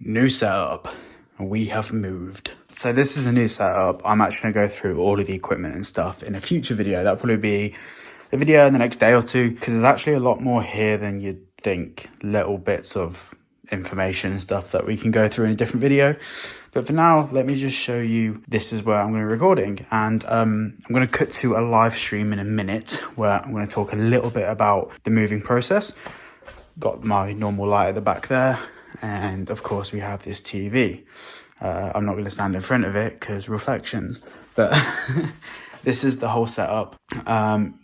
New setup. We have moved. So this is the new setup. I'm actually going to go through all of the equipment and stuff in a future video. That'll probably be a video in the next day or two, because there's actually a lot more here than you'd think. Little bits of information and stuff that we can go through in a different video. But for now, let me just show you, this is where I'm going to be recording. And I'm going to cut to a live stream in a minute where I'm going to talk a little bit about the moving process. Got my normal light at the back there. And of course we have this TV. I'm not going to stand in front of it because reflections, but this is the whole setup.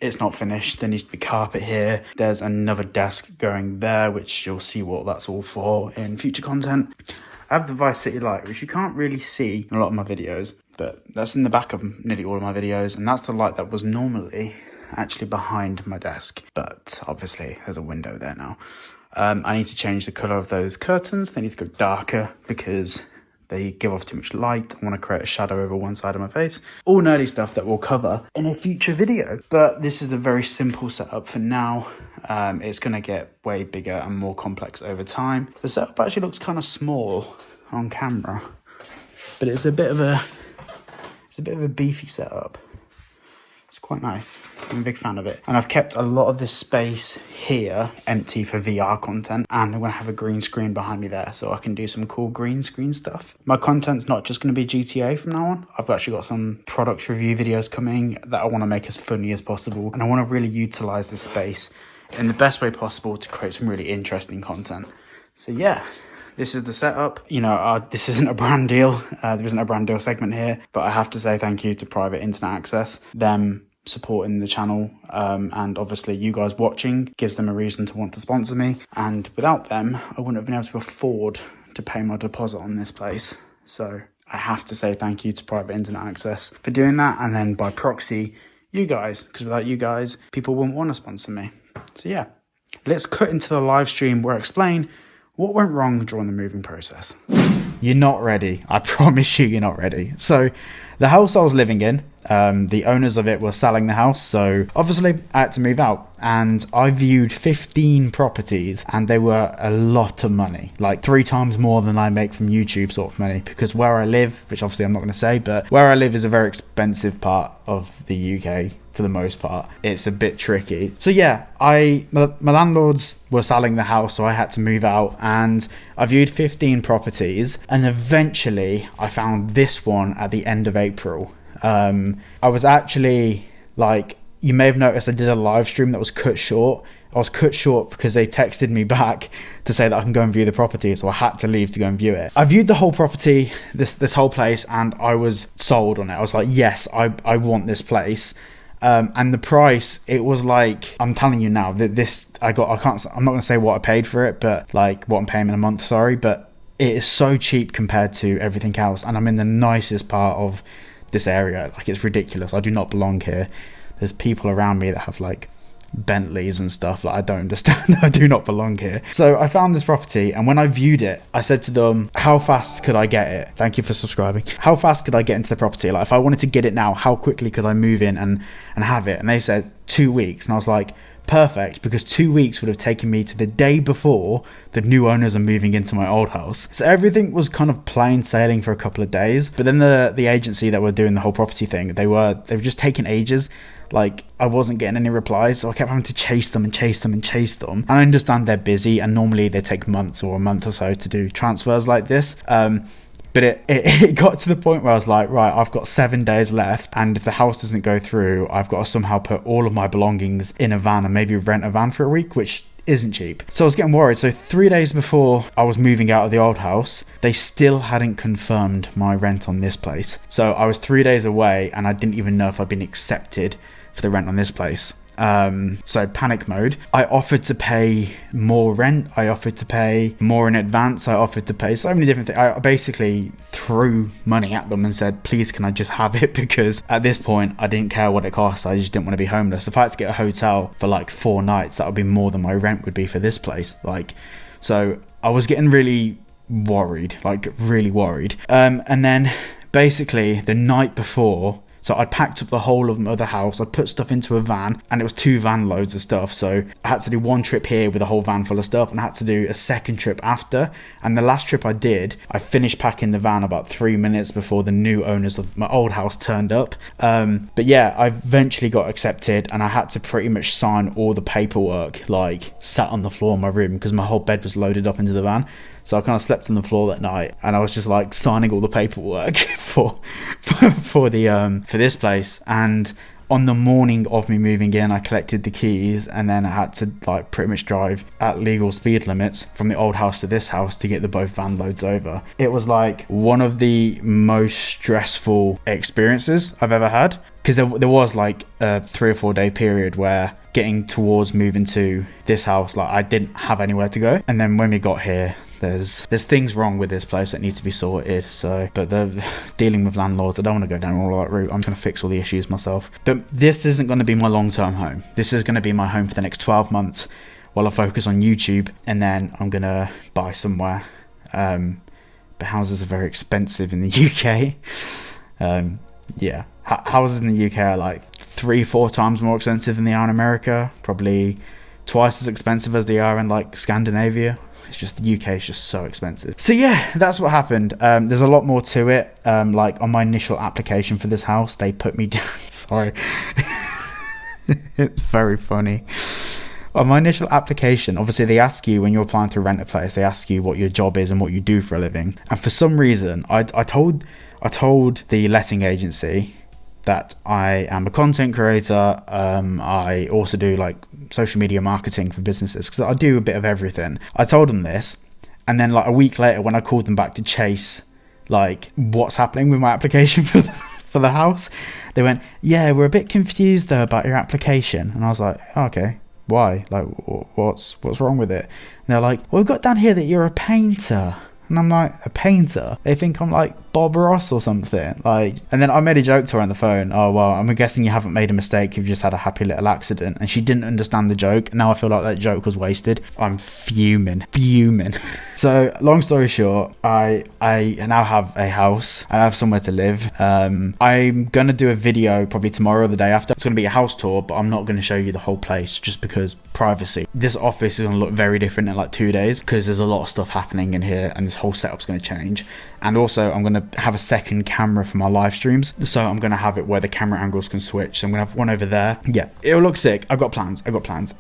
It's not finished. There needs to be carpet here. There's another desk going there, which you'll see what that's all for in future content. I have the Vice City light, which you can't really see in a lot of my videos, but that's in the back of nearly all of my videos. And that's the light that was normally actually behind my desk, but obviously there's a window there now. I need to change the colour of those curtains. They need to go darker because they give off too much light. I want to create a shadow over one side of my face. All nerdy stuff that we'll cover in a future video. But this is a very simple setup for now. It's going to get way bigger and more complex over time. The setup actually looks kind of small on camera, but it's a bit of a beefy setup. It's quite nice. I'm a big fan of it. And I've kept a lot of this space here empty for VR content. And I'm going to have a green screen behind me there so I can do some cool green screen stuff. My content's not just going to be GTA from now on. I've actually got some product review videos coming that I want to make as funny as possible. And I want to really utilize this space in the best way possible to create some really interesting content. So yeah. This is the setup. You know, this isn't a brand deal. There isn't a brand deal segment here, but I have to say thank you to Private Internet Access, them supporting the channel, and obviously you guys watching gives them a reason to want to sponsor me. And without them, I wouldn't have been able to afford to pay my deposit on this place. So I have to say thank you to Private Internet Access for doing that. And then by proxy, you guys, because without you guys, people wouldn't want to sponsor me. So yeah, let's cut into the live stream where I explain what went wrong during the moving process. You're not ready. I promise you, you're not ready. So the house I was living in, the owners of it were selling the house. So obviously I had to move out, and I viewed 15 properties, and they were a lot of money, like 3 times more than I make from YouTube sort of money, because where I live, which obviously I'm not going to say, but where I live is a very expensive part of the UK. For the most part, it's a bit tricky. So yeah, my landlords were selling the house, so I had to move out, and I viewed 15 properties, and eventually I found this one at the end of April. I was actually, like, you may have noticed I did a live stream that was cut short. I was cut short because they texted me back to say that I can go and view the property, so I had to leave to go and view it. I viewed the whole property, this whole place, and I was sold on it. I was like, yes, I want this place. And the price, it was like, I'm telling you now that I'm not going to say what I paid for it, but like what I'm paying in a month, sorry, but it is so cheap compared to everything else. And I'm in the nicest part of this area. Like, it's ridiculous. I do not belong here. There's people around me that have like Bentleys and stuff. Like, I don't understand. I do not belong here. So I found this property, and when I viewed it, I said to them, how fast could I get it? Thank you for subscribing. How fast could I get into the property? Like, if I wanted to get it now, how quickly could I move in and have it? And they said 2 weeks. And I was like, perfect, because 2 weeks would have taken me to the day before the new owners are moving into my old house. So everything was kind of plain sailing for a couple of days. But then the agency that were doing the whole property thing, they were just taking ages. Like, I wasn't getting any replies, so I kept having to chase them. And I understand they're busy, and normally they take months or a month or so to do transfers like this. But it got to the point where I was like, right, I've got 7 days left, and if the house doesn't go through, I've got to somehow put all of my belongings in a van and maybe rent a van for a week, which isn't cheap. So I was getting worried. So 3 days before I was moving out of the old house, they still hadn't confirmed my rent on this place. So I was 3 days away, and I didn't even know if I'd been accepted for the rent on this place. So panic mode. I offered to pay more rent. I offered to pay more in advance. I offered to pay so many different things. I basically threw money at them and said, please, can I just have it? Because at this point, I didn't care what it cost. I just didn't want to be homeless. If I had to get a hotel for like 4 nights, that would be more than my rent would be for this place. Like, so I was getting really worried, like really worried. And then basically the night before So I'd packed up the whole of my other house, I'd put stuff into a van, and it was 2 van loads of stuff. So I had to do one trip here with a whole van full of stuff, and I had to do a second trip after. And the last trip I did, I finished packing the van about 3 minutes before the new owners of my old house turned up. But yeah, I eventually got accepted, and I had to pretty much sign all the paperwork, like sat on the floor in my room because my whole bed was loaded up into the van. So I kind of slept on the floor that night, and I was just like signing all the paperwork for this place. And on the morning of me moving in, I collected the keys, and then I had to like pretty much drive at legal speed limits from the old house to this house to get the both van loads over. It was like one of the most stressful experiences I've ever had, because there was like a 3 or 4 day period where getting towards moving to this house, like I didn't have anywhere to go. And then when we got here, there's things wrong with this place that need to be sorted. So, but the dealing with landlords, I don't want to go down all that route. I'm going to fix all the issues myself. But this isn't going to be my long-term home. This is going to be my home for the next 12 months while I focus on YouTube, and then I'm going to buy somewhere. But houses are very expensive in the UK. Yeah, houses in the UK are like 3-4 times more expensive than they are in America. Probably twice as expensive as they are in like Scandinavia. It's just the UK is just so expensive. So yeah, that's what happened. There's a lot more to it. Like on my initial application for this house, they put me down. Sorry. It's very funny. On my initial application, obviously they ask you when you're applying to rent a place, they ask you what your job is and what you do for a living. And for some reason, I told the letting agency that I am a content creator. I also do like social media marketing for businesses, because I do a bit of everything. I told them this, and then like a week later when I called them back to chase like what's happening with my application for the house, they went, yeah, we're a bit confused though about your application. And I was like, oh, okay, why? Like what's wrong with it? And they're like, well, we've got down here that you're a painter. And I'm like, a painter? They think I'm like Bob Ross or something. Like, and then I made a joke to her on the phone. Oh, well, I'm guessing you haven't made a mistake. You've just had a happy little accident. And she didn't understand the joke. Now I feel like that joke was wasted. I'm fuming. So long story short, I now have a house and I have somewhere to live. I'm going to do a video probably tomorrow or the day after. It's going to be a house tour, but I'm not going to show you the whole place just because privacy. This office is going to look very different in like 2 days because there's a lot of stuff happening in here, and this whole setup's going to change. And also I'm going to have a second camera for my live streams, so I'm going to have it where the camera angles can switch. So I'm going to have one over there. Yeah, it'll look sick. I've got plans.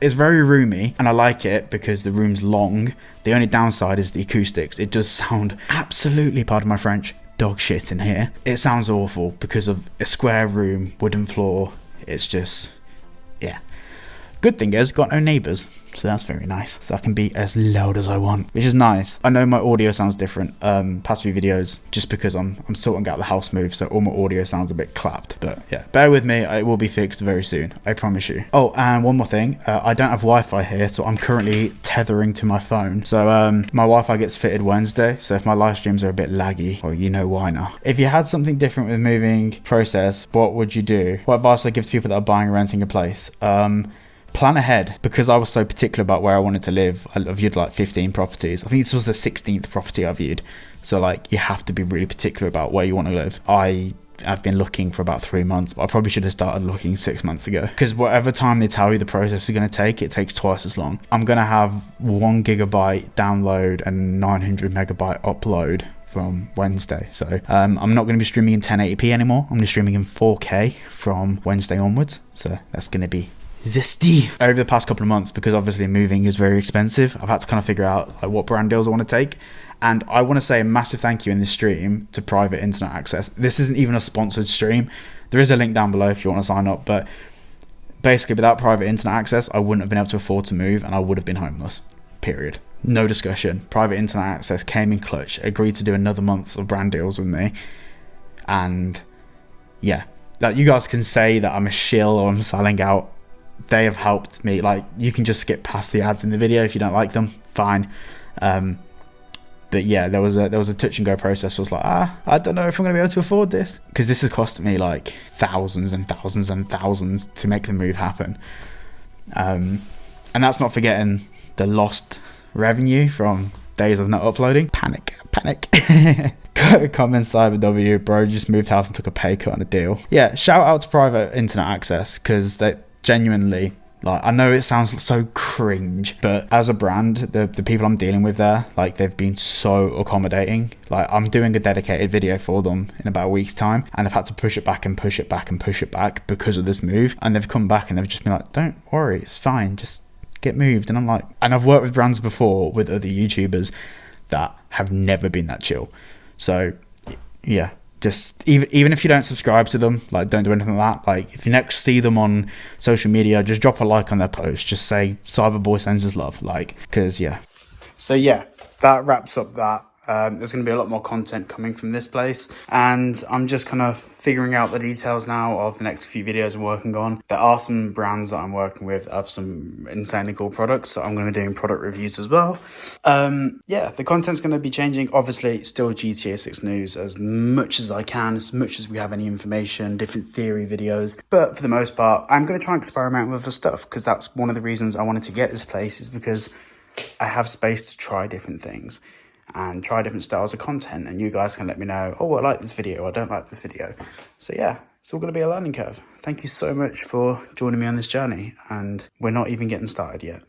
It's very roomy and I like it because the room's long. The only downside is the acoustics. It does sound absolutely, pardon my French, dog shit in here. It sounds awful because of a square room, wooden floor. It's just, yeah. Good thing is, got no neighbours, so that's very nice. So I can be as loud as I want, which is nice. I know my audio sounds different past few videos, just because I'm sorting out the house move, so all my audio sounds a bit clapped. But yeah, bear with me, it will be fixed very soon, I promise you. Oh, and one more thing, I don't have Wi-Fi here, so I'm currently tethering to my phone. So my Wi-Fi gets fitted Wednesday, so if my live streams are a bit laggy, well, you know why now. If you had something different with moving process, what would you do? What advice would I give to people that are buying and renting a place? Plan ahead, because I was so particular about where I wanted to live. I viewed like 15 properties. I think this was the 16th property I viewed. So like you have to be really particular about where you want to live. I've been looking for about 3 months, but I probably should have started looking 6 months ago, because whatever time they tell you the process is going to take, it takes twice as long. I'm going to have 1 gigabyte download and 900 megabyte upload from Wednesday. So I'm not going to be streaming in 1080p anymore. I'm going to be streaming in 4K from Wednesday onwards. So that's going to be zesty. Over the past couple of months, because obviously moving is very expensive, I've had to kind of figure out like what brand deals I want to take. And I want to say a massive thank you in this stream to Private Internet Access. This isn't even a sponsored stream. There is a link down below if you want to sign up, but basically without Private Internet Access, I wouldn't have been able to afford to move, and I would have been homeless, period. No discussion. Private Internet Access came in clutch, agreed to do another month of brand deals with me. And yeah, like you guys can say that I'm a shill or I'm selling out. They have helped me. Like, you can just skip past the ads in the video if you don't like them, fine. But yeah, there was a touch and go process. I was like, I don't know if I'm gonna be able to afford this, because this has cost me like thousands and thousands and thousands to make the move happen. And that's not forgetting the lost revenue from days of not uploading. Panic. Comment cyberboi, bro just moved house and took a pay cut on a deal. Yeah, shout out to private internet access, because they genuinely, like, I know it sounds so cringe, but as a brand, the people I'm dealing with there, like, they've been so accommodating. Like, I'm doing a dedicated video for them in about a week's time, and I've had to push it back and push it back and push it back because of this move. And they've come back and they've just been like, don't worry, it's fine, just get moved. And I'm like, and I've worked with brands before with other YouTubers that have never been that chill. So yeah, just even if you don't subscribe to them, like, don't do anything like that. Like, if you next see them on social media, just drop a like on their post, just say cyberboi sends us love, like, because yeah. So yeah, that wraps up that. There's going to be a lot more content coming from this place, and I'm just kind of figuring out the details now of the next few videos I'm working on. There are some brands that I'm working with that have some insanely cool products, so I'm going to be doing product reviews as well. Yeah, the content's going to be changing. Obviously, still GTA 6 news as much as I can, as much as we have any information, different theory videos. But for the most part, I'm going to try and experiment with other stuff, because that's one of the reasons I wanted to get this place, is because I have space to try different things and try different styles of content, and you guys can let me know, oh, I like this video, I don't like this video. So yeah, it's all going to be a learning curve. Thank you so much for joining me on this journey, and we're not even getting started yet.